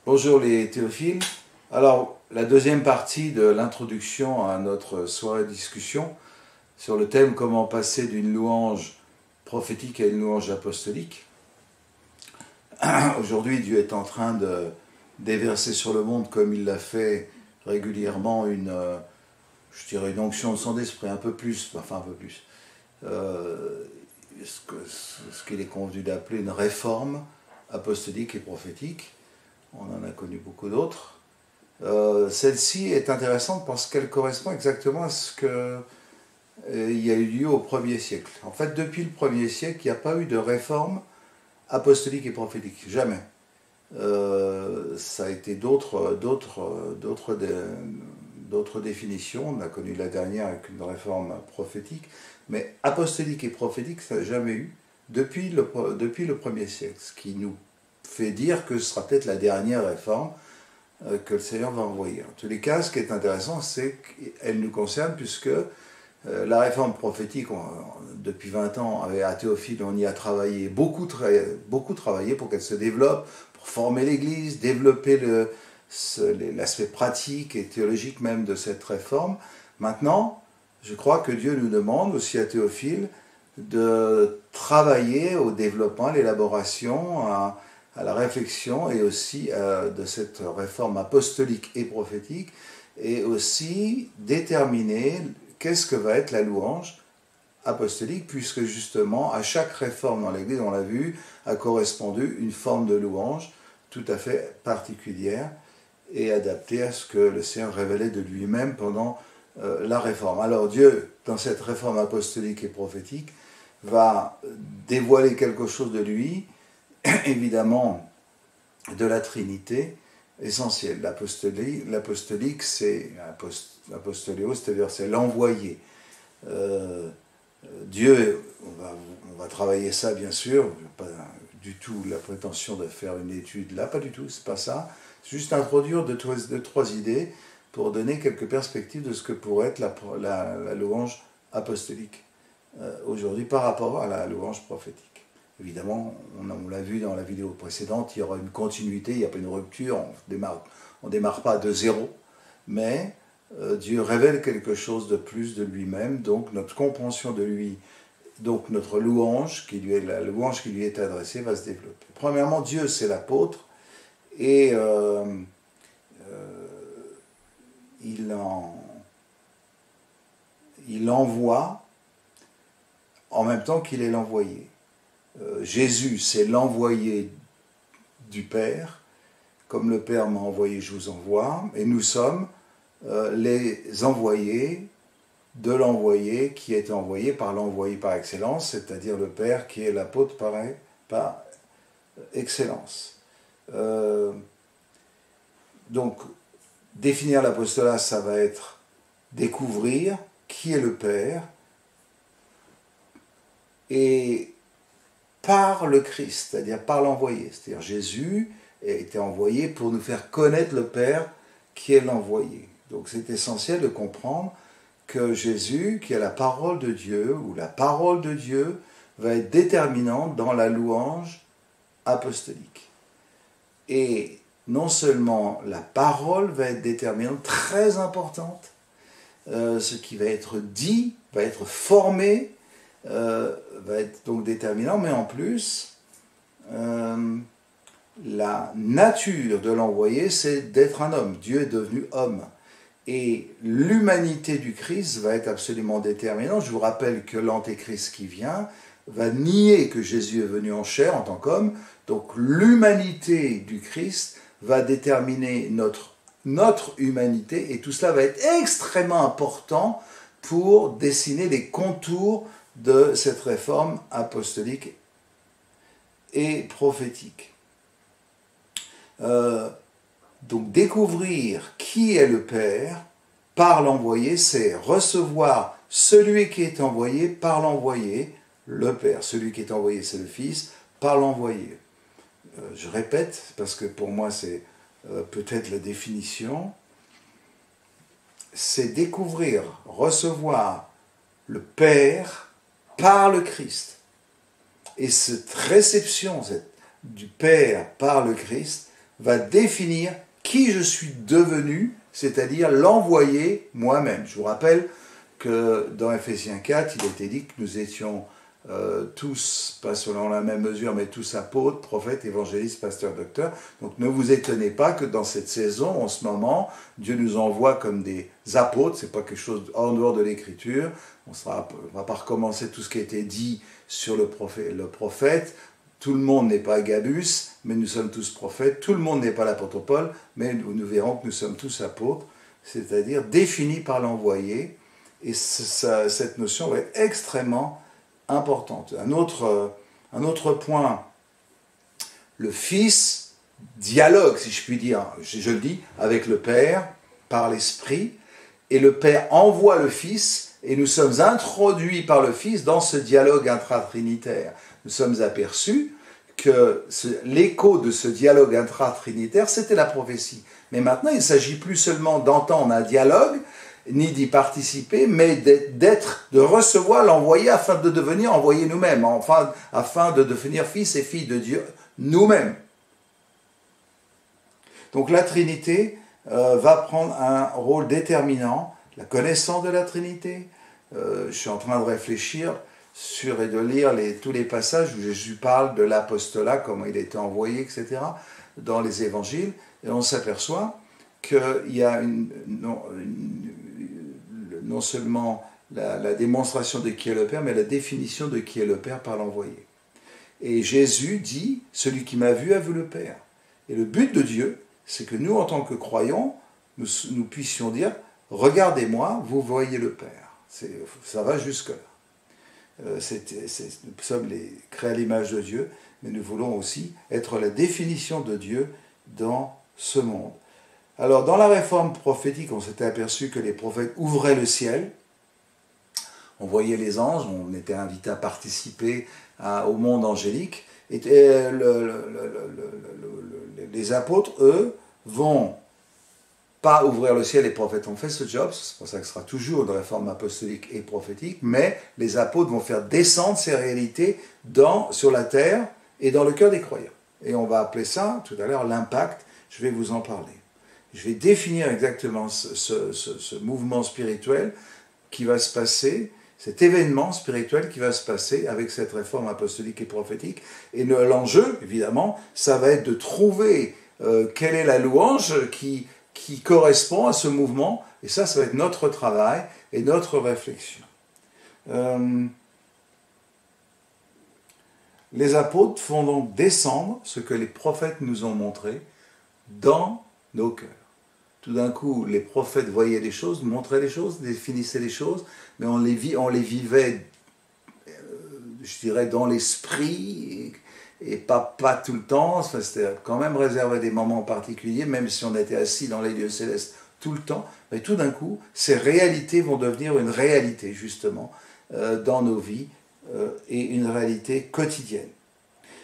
Bonjour les théophiles. Alors, la deuxième partie de l'introduction à notre soirée de discussion sur le thème comment passer d'une louange prophétique à une louange apostolique. Aujourd'hui, Dieu est en train de déverser sur le monde, comme il l'a fait régulièrement, une onction de son esprit, un peu plus, ce qu'il est convenu d'appeler une réforme apostolique et prophétique. On en a connu beaucoup d'autres. Celle-ci est intéressante parce qu'elle correspond exactement à ce qu'il y a eu lieu au 1er siècle. En fait, depuis le 1er siècle, il n'y a pas eu de réforme apostolique et prophétique. Jamais. Ça a été d'autres définitions. On a connu la dernière avec une réforme prophétique. Mais apostolique et prophétique, ça n'a jamais eu depuis le 1er siècle. Ce qui nous fait dire que ce sera peut-être la dernière réforme que le Seigneur va envoyer. En tous les cas, ce qui est intéressant, c'est qu'elle nous concerne puisque la réforme prophétique, depuis 20 ans, à Théophile, on y a travaillé, beaucoup travaillé pour qu'elle se développe, pour former l'Église, développer l'aspect pratique et théologique même de cette réforme. Maintenant, je crois que Dieu nous demande aussi à Théophile de travailler au développement, à l'élaboration, à la réflexion et aussi de cette réforme apostolique et prophétique, et aussi déterminer qu'est-ce que va être la louange apostolique, puisque justement à chaque réforme dans l'Église, on l'a vu, a correspondu une forme de louange tout à fait particulière et adaptée à ce que le Seigneur révélait de lui-même pendant la réforme. Alors Dieu, dans cette réforme apostolique et prophétique, va dévoiler quelque chose de lui, évidemment de la Trinité essentielle. L'apostolique, c'est apostoléo, c'est-à-dire c'est l'envoyé. Dieu, on va travailler ça bien sûr, pas du tout la prétention de faire une étude là, pas du tout, c'est pas ça. C'est juste introduire deux, trois idées pour donner quelques perspectives de ce que pourrait être la louange apostolique aujourd'hui par rapport à la louange prophétique. Évidemment, on l'a vu dans la vidéo précédente, il y aura une continuité, il n'y a pas une rupture, on démarre pas de zéro, mais Dieu révèle quelque chose de plus de lui-même, donc notre compréhension de lui, donc notre louange, la louange qui lui est adressée, va se développer. Premièrement, Dieu c'est l'apôtre, et il envoie en même temps qu'il est l'envoyé. Jésus, c'est l'envoyé du Père. Comme le Père m'a envoyé, je vous envoie. Et nous sommes les envoyés de l'envoyé qui est envoyé par l'envoyé par excellence, c'est-à-dire le Père qui est l'apôtre par excellence. Donc, définir l'apostolat, ça va être découvrir qui est le Père et par le Christ, c'est-à-dire par l'envoyé. C'est-à-dire Jésus a été envoyé pour nous faire connaître le Père qui est l'envoyé. Donc c'est essentiel de comprendre que Jésus, qui est la parole de Dieu, ou la parole de Dieu, va être déterminante dans la louange apostolique. Et non seulement la parole va être déterminante, très importante, ce qui va être dit, va être formé, va être donc déterminant, mais en plus, la nature de l'envoyé, c'est d'être un homme. Dieu est devenu homme. Et l'humanité du Christ va être absolument déterminante. Je vous rappelle que l'antéchrist qui vient va nier que Jésus est venu en chair en tant qu'homme. Donc l'humanité du Christ va déterminer notre humanité, et tout cela va être extrêmement important pour dessiner les contours de cette réforme apostolique et prophétique. Donc découvrir qui est le Père par l'envoyé, c'est recevoir celui qui est envoyé par l'envoyé, le Père. Celui qui est envoyé, c'est le Fils, par l'envoyé. Je répète, parce que pour moi c'est peut-être la définition, c'est découvrir, recevoir le Père par le Christ. Et cette réception du Père par le Christ va définir qui je suis devenu, c'est-à-dire l'envoyé moi-même. Je vous rappelle que dans Ephésiens 4, il était dit que nous étions tous, pas selon la même mesure, mais tous apôtres, prophètes, évangélistes, pasteurs, docteurs. Donc ne vous étonnez pas que dans cette saison, en ce moment, Dieu nous envoie comme des apôtres. C'est pas quelque chose en dehors de l'Écriture. On va pas recommencer tout ce qui a été dit sur le prophète. Tout le monde n'est pas Agabus, mais nous sommes tous prophètes. Tout le monde n'est pas l'apôtre Paul, mais nous verrons que nous sommes tous apôtres, c'est-à-dire définis par l'envoyé. Et cette notion va être extrêmement importante. Un autre point, le Fils dialogue, si je puis dire, je le dis, avec le Père par l'Esprit, et le Père envoie le Fils, et nous sommes introduits par le Fils dans ce dialogue intratrinitaire. Nous sommes aperçus que l'écho de ce dialogue intratrinitaire, c'était la prophétie. Mais maintenant, il ne s'agit plus seulement d'entendre un dialogue, ni d'y participer, mais de recevoir l'envoyé afin de devenir envoyé nous-mêmes, enfin, afin de devenir fils et filles de Dieu nous-mêmes. Donc la Trinité va prendre un rôle déterminant, la connaissance de la Trinité. Je suis en train de réfléchir sur et de lire tous les passages où Jésus parle de l'apostolat, comment il a été envoyé, etc., dans les évangiles, et on s'aperçoit qu'il y a non seulement la démonstration de qui est le Père, mais la définition de qui est le Père par l'envoyé. Et Jésus dit, celui qui m'a vu a vu le Père. Et le but de Dieu, c'est que nous, en tant que croyants, nous puissions dire, regardez-moi, vous voyez le Père. Ça va jusque-là. Nous sommes créés à l'image de Dieu, mais nous voulons aussi être la définition de Dieu dans ce monde. Alors, dans la réforme prophétique, on s'était aperçu que les prophètes ouvraient le ciel, on voyait les anges, on était invité à participer au monde angélique, et les apôtres, eux, vont pas ouvrir le ciel, les prophètes ont fait ce job, c'est pour ça que ce sera toujours une réforme apostolique et prophétique, mais les apôtres vont faire descendre ces réalités sur la terre et dans le cœur des croyants. Et on va appeler ça, tout à l'heure, l'impact, je vais vous en parler. Je vais définir exactement ce mouvement spirituel qui va se passer, cet événement spirituel qui va se passer avec cette réforme apostolique et prophétique. Et l'enjeu, évidemment, ça va être de trouver quelle est la louange qui correspond à ce mouvement. Et ça va être notre travail et notre réflexion. Les apôtres font donc descendre ce que les prophètes nous ont montré dans nos cœurs. Tout d'un coup, les prophètes voyaient les choses, montraient les choses, définissaient les choses, mais on les vivait, je dirais, dans l'esprit, et pas tout le temps. Enfin, c'était quand même réservé à des moments particuliers, même si on était assis dans les lieux célestes tout le temps. Mais tout d'un coup, ces réalités vont devenir une réalité, justement, dans nos vies, et une réalité quotidienne.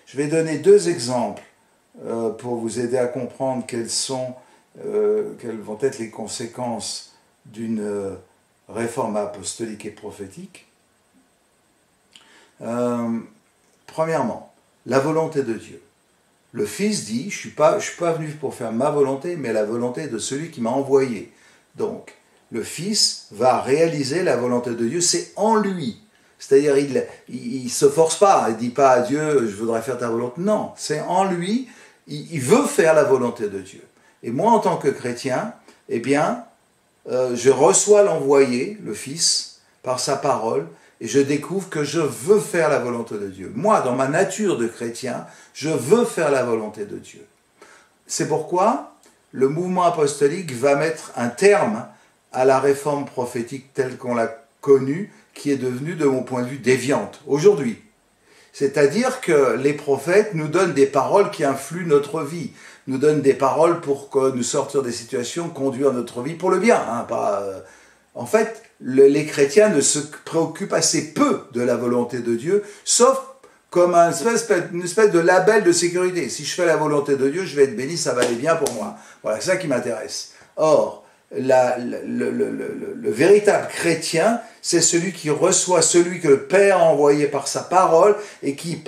Je vais donner 2 exemples pour vous aider à comprendre quelles vont être les conséquences d'une réforme apostolique et prophétique. Premièrement, la volonté de Dieu. Le Fils dit, je suis pas venu pour faire ma volonté, mais la volonté de celui qui m'a envoyé. Donc, le Fils va réaliser la volonté de Dieu, c'est en lui. C'est-à-dire, il ne se force pas, il ne dit pas à Dieu, je voudrais faire ta volonté. Non, c'est en lui, il veut faire la volonté de Dieu. Et moi, en tant que chrétien, eh bien, je reçois l'envoyé, le Fils, par sa parole, et je découvre que je veux faire la volonté de Dieu. Moi, dans ma nature de chrétien, je veux faire la volonté de Dieu. C'est pourquoi le mouvement apostolique va mettre un terme à la réforme prophétique telle qu'on l'a connue, qui est devenue, de mon point de vue, déviante, aujourd'hui. C'est-à-dire que les prophètes nous donnent des paroles qui influent notre vie, nous donnent des paroles pour que nous sortir des situations, conduire notre vie pour le bien. En fait, les chrétiens ne se préoccupent assez peu de la volonté de Dieu, sauf comme une espèce de label de sécurité. Si je fais la volonté de Dieu, je vais être béni, ça va aller bien pour moi. Voilà, c'est ça qui m'intéresse. Or, le véritable chrétien, c'est celui qui reçoit celui que le Père a envoyé par sa parole et qui,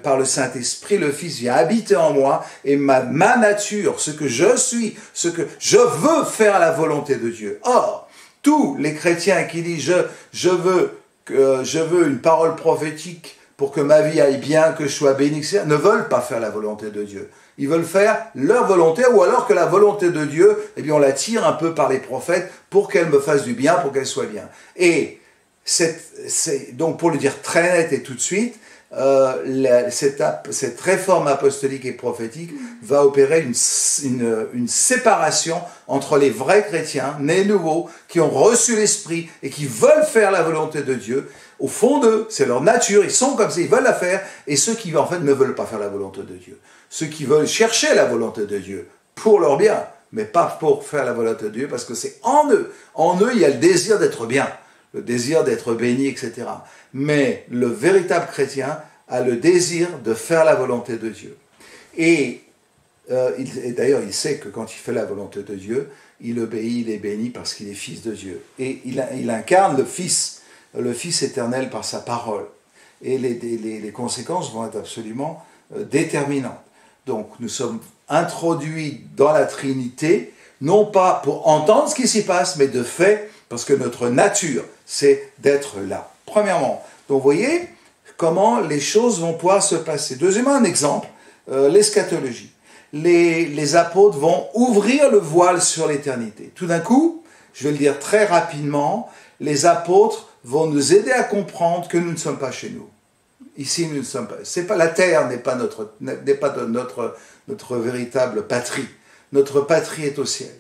par le Saint-Esprit, le Fils vient habiter en moi et ma nature, ce que je suis, ce que je veux faire la volonté de Dieu. Or, tous les chrétiens qui disent je veux une parole prophétique pour que ma vie aille bien, que je sois béni, etc., ne veulent pas faire la volonté de Dieu. Ils veulent faire leur volonté, ou alors que la volonté de Dieu, eh bien, on la tire un peu par les prophètes pour qu'elle me fasse du bien, pour qu'elle soit bien. Et donc, pour le dire très net et tout de suite, cette réforme apostolique et prophétique va opérer une séparation entre les vrais chrétiens, nés nouveaux, qui ont reçu l'Esprit et qui veulent faire la volonté de Dieu. Au fond d'eux, c'est leur nature, ils sont comme ça, ils veulent la faire, et ceux qui en fait ne veulent pas faire la volonté de Dieu. Ceux qui veulent chercher la volonté de Dieu pour leur bien, mais pas pour faire la volonté de Dieu, parce que c'est en eux. En eux, il y a le désir d'être bien, le désir d'être béni, etc. Mais le véritable chrétien a le désir de faire la volonté de Dieu. Et d'ailleurs, il sait que quand il fait la volonté de Dieu, il obéit, il est béni parce qu'il est fils de Dieu. Et il incarne le Fils éternel par sa parole. Et les conséquences vont être absolument déterminantes. Donc, nous sommes introduits dans la Trinité, non pas pour entendre ce qui s'y passe, mais de fait, parce que notre nature, c'est d'être là. Premièrement, donc vous voyez comment les choses vont pouvoir se passer. Deuxièmement, un exemple, l'eschatologie. Les apôtres vont ouvrir le voile sur l'éternité. Tout d'un coup, je vais le dire très rapidement, les apôtres vont nous aider à comprendre que nous ne sommes pas chez nous. Ici, nous ne sommes pas. C'est pas la terre n'est pas notre véritable patrie. Notre patrie est au ciel.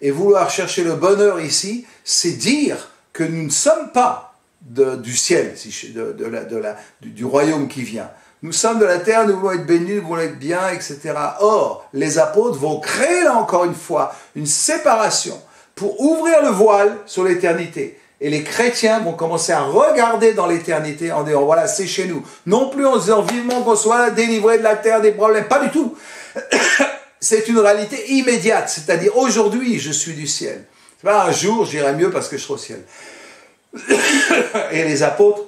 Et vouloir chercher le bonheur ici, c'est dire que nous ne sommes pas du ciel, du royaume qui vient. Nous sommes de la terre, nous voulons être bénis, nous voulons être bien, etc. Or, les apôtres vont créer là encore une fois une séparation pour ouvrir le voile sur l'éternité. Et les chrétiens vont commencer à regarder dans l'éternité en disant, voilà, c'est chez nous. Non plus en disant vivement qu'on soit délivré de la terre, des problèmes. Pas du tout. C'est une réalité immédiate. C'est-à-dire, aujourd'hui, je suis du ciel. C'est pas un jour, j'irai mieux parce que je serai au ciel. Et les apôtres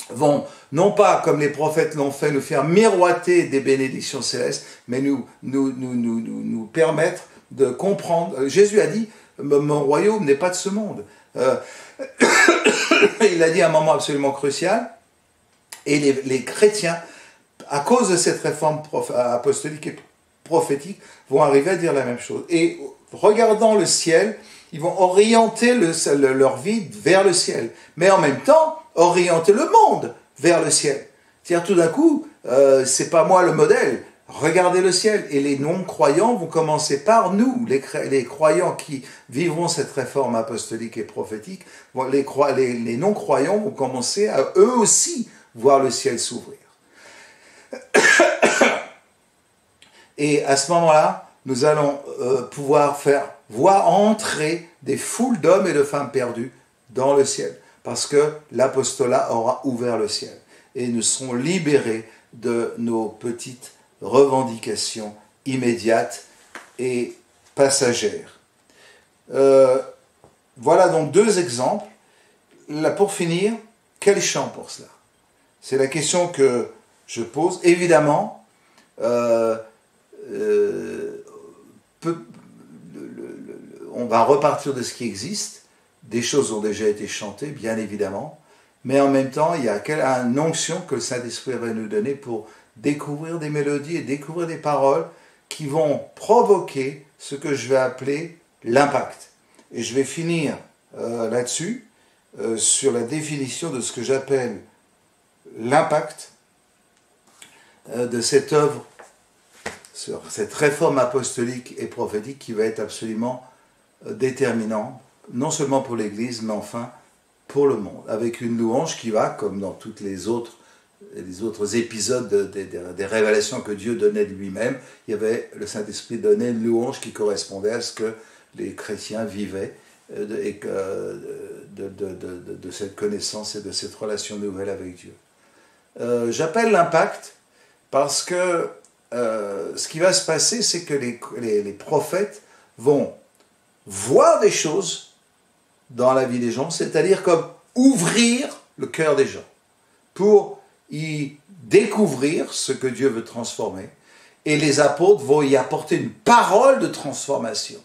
vont, non pas comme les prophètes l'ont fait, nous faire miroiter des bénédictions célestes, mais nous permettre de comprendre. Jésus a dit, mon royaume n'est pas de ce monde. Il a dit à un moment absolument crucial, et les chrétiens, à cause de cette réforme apostolique et prophétique, vont arriver à dire la même chose. Et regardant le ciel, ils vont orienter leur vie vers le ciel, mais en même temps, orienter le monde vers le ciel. C'est-à-dire tout d'un coup, c'est pas moi le modèle, regardez le ciel. Et les non-croyants vont commencer par nous, les croyants qui vivront cette réforme apostolique et prophétique, les non-croyants vont commencer à eux aussi voir le ciel s'ouvrir. Et à ce moment-là, nous allons pouvoir voir entrer des foules d'hommes et de femmes perdus dans le ciel, parce que l'apostolat aura ouvert le ciel. Et nous serons libérés de nos petites revendications immédiates et passagères. Voilà donc deux exemples. Là, pour finir, quel champ pour cela? C'est la question que je pose. Évidemment, on va repartir de ce qui existe. Des choses ont déjà été chantées, bien évidemment. Mais en même temps, il y a une onction que le Saint-Esprit va nous donner pour découvrir des mélodies et découvrir des paroles qui vont provoquer ce que je vais appeler l'impact. Et je vais finir là-dessus, sur la définition de ce que j'appelle l'impact de cette œuvre, sur cette réforme apostolique et prophétique qui va être absolument déterminant, non seulement pour l'Église, mais enfin pour le monde, avec une louange qui va, comme dans tous les autres épisodes des révélations que Dieu donnait de lui-même, il y avait, le Saint-Esprit donnait une louange qui correspondait à ce que les chrétiens vivaient de cette connaissance et de cette relation nouvelle avec Dieu. J'appelle l'impact parce que ce qui va se passer, c'est que les prophètes vont voir des choses dans la vie des gens, c'est-à-dire comme ouvrir le cœur des gens pour y découvrir ce que Dieu veut transformer. Et les apôtres vont y apporter une parole de transformation,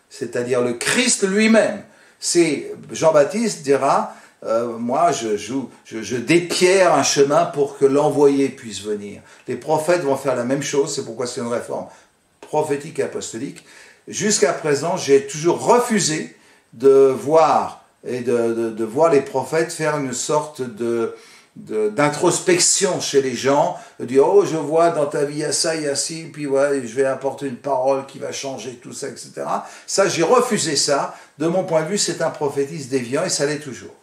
c'est-à-dire le Christ lui-même. C'est Jean-Baptiste dira, moi je dépierre un chemin pour que l'envoyé puisse venir. Les prophètes vont faire la même chose, c'est pourquoi c'est une réforme prophétique et apostolique. Jusqu'à présent, j'ai toujours refusé de voir de voir les prophètes faire une sorte d'introspection chez les gens, de dire oh je vois dans ta vie il y a ça, il y a ci, puis ouais, je vais apporter une parole qui va changer tout ça, etc. Ça, j'ai refusé ça. De mon point de vue, c'est un prophétisme déviant et ça l'est toujours.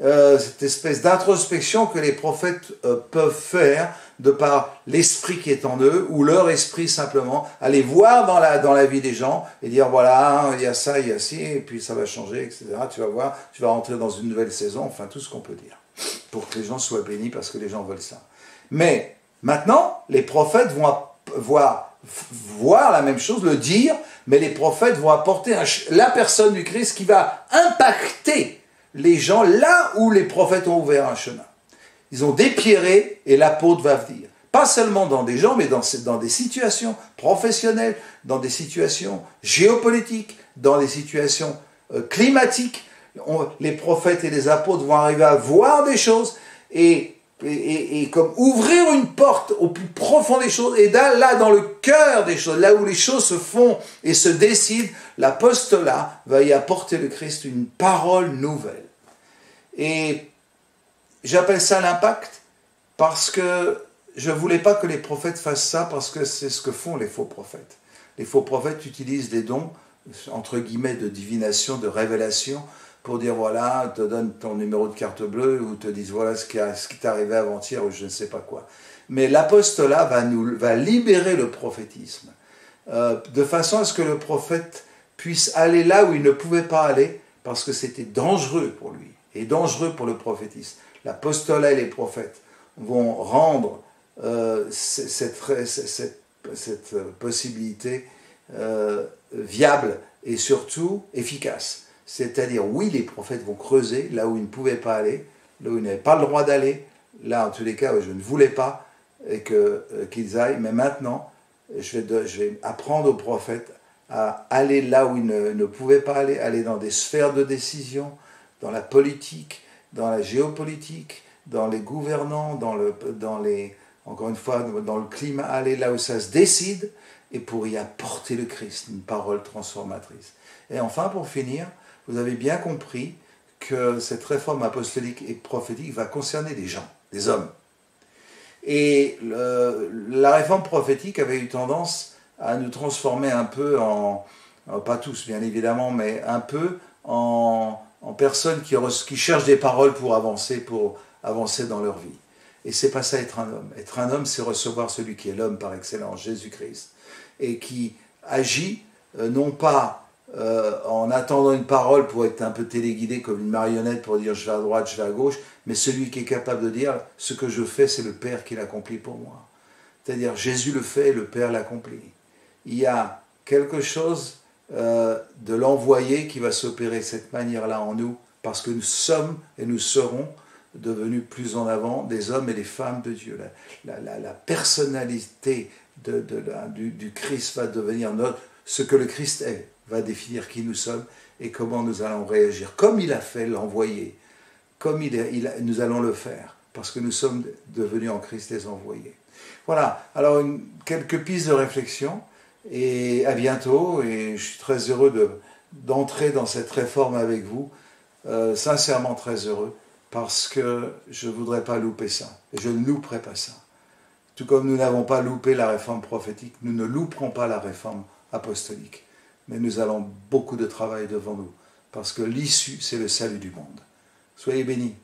Cette espèce d'introspection que les prophètes peuvent faire de par l'esprit qui est en eux, ou leur esprit simplement, aller voir dans la vie des gens et dire voilà, il y a ça, il y a ci, et puis ça va changer, etc. Tu vas voir, tu vas rentrer dans une nouvelle saison, enfin tout ce qu'on peut dire, pour que les gens soient bénis parce que les gens veulent ça. Mais maintenant, les prophètes vont voir la même chose, le dire, mais les prophètes vont apporter la personne du Christ qui va impacter les gens là où les prophètes ont ouvert un chemin. Ils ont dépierré et l'apôtre va venir. Pas seulement dans des gens, mais dans des situations professionnelles, dans des situations géopolitiques, dans des situations climatiques. Les prophètes et les apôtres vont arriver à voir des choses et comme ouvrir une porte au plus profond des choses, et là dans le cœur des choses, là où les choses se font et se décident, l'apostolat va y apporter le Christ une parole nouvelle. Et j'appelle ça l'impact parce que je ne voulais pas que les prophètes fassent ça, parce que c'est ce que font les faux prophètes. Les faux prophètes utilisent des dons, entre guillemets, de divination, de révélation, pour dire voilà, te donne ton numéro de carte bleue, ou te disent voilà ce qui t'est arrivé avant-hier, ou je ne sais pas quoi. Mais l'apostolat va libérer le prophétisme, de façon à ce que le prophète puisse aller là où il ne pouvait pas aller, parce que c'était dangereux pour lui, et dangereux pour le prophétisme. L'apostolat et les prophètes vont rendre cette possibilité viable et surtout efficace. C'est-à-dire, oui, les prophètes vont creuser là où ils ne pouvaient pas aller, là où ils n'avaient pas le droit d'aller, là, en tous les cas, où je ne voulais pas qu'ils aillent, mais maintenant, je vais apprendre aux prophètes à aller là où ils ne pouvaient pas aller dans des sphères de décision, dans la politique, dans la géopolitique, dans les gouvernants, encore une fois, dans le climat, aller là où ça se décide, et pour y apporter le Christ, une parole transformatrice. Et enfin, pour finir, vous avez bien compris que cette réforme apostolique et prophétique va concerner des gens, des hommes. Et la réforme prophétique avait eu tendance à nous transformer un peu pas tous bien évidemment, mais un peu en personnes qui cherchent des paroles pour avancer dans leur vie. Et c'est pas ça être un homme. Être un homme, c'est recevoir celui qui est l'homme par excellence, Jésus-Christ, et qui agit non pas en attendant une parole pour être un peu téléguidé comme une marionnette pour dire je vais à droite, je vais à gauche, mais celui qui est capable de dire ce que je fais, c'est le Père qui l'accomplit pour moi. C'est-à-dire Jésus le fait et le Père l'accomplit. Il y a quelque chose de l'envoyé qui va s'opérer de cette manière-là en nous, parce que nous sommes et nous serons devenus plus en avant des hommes et des femmes de Dieu. La personnalité du Christ va devenir ce que le Christ est, va définir qui nous sommes et comment nous allons réagir. Comme il a fait l'envoyé, comme nous allons le faire, parce que nous sommes devenus en Christ les envoyés. Voilà, alors quelques pistes de réflexion, et à bientôt, et je suis très heureux d'entrer dans cette réforme avec vous, sincèrement très heureux, parce que je ne voudrais pas louper ça, et je ne louperai pas ça. Tout comme nous n'avons pas loupé la réforme prophétique, nous ne louperons pas la réforme apostolique, mais nous avons beaucoup de travail devant nous, parce que l'issue, c'est le salut du monde. Soyez bénis.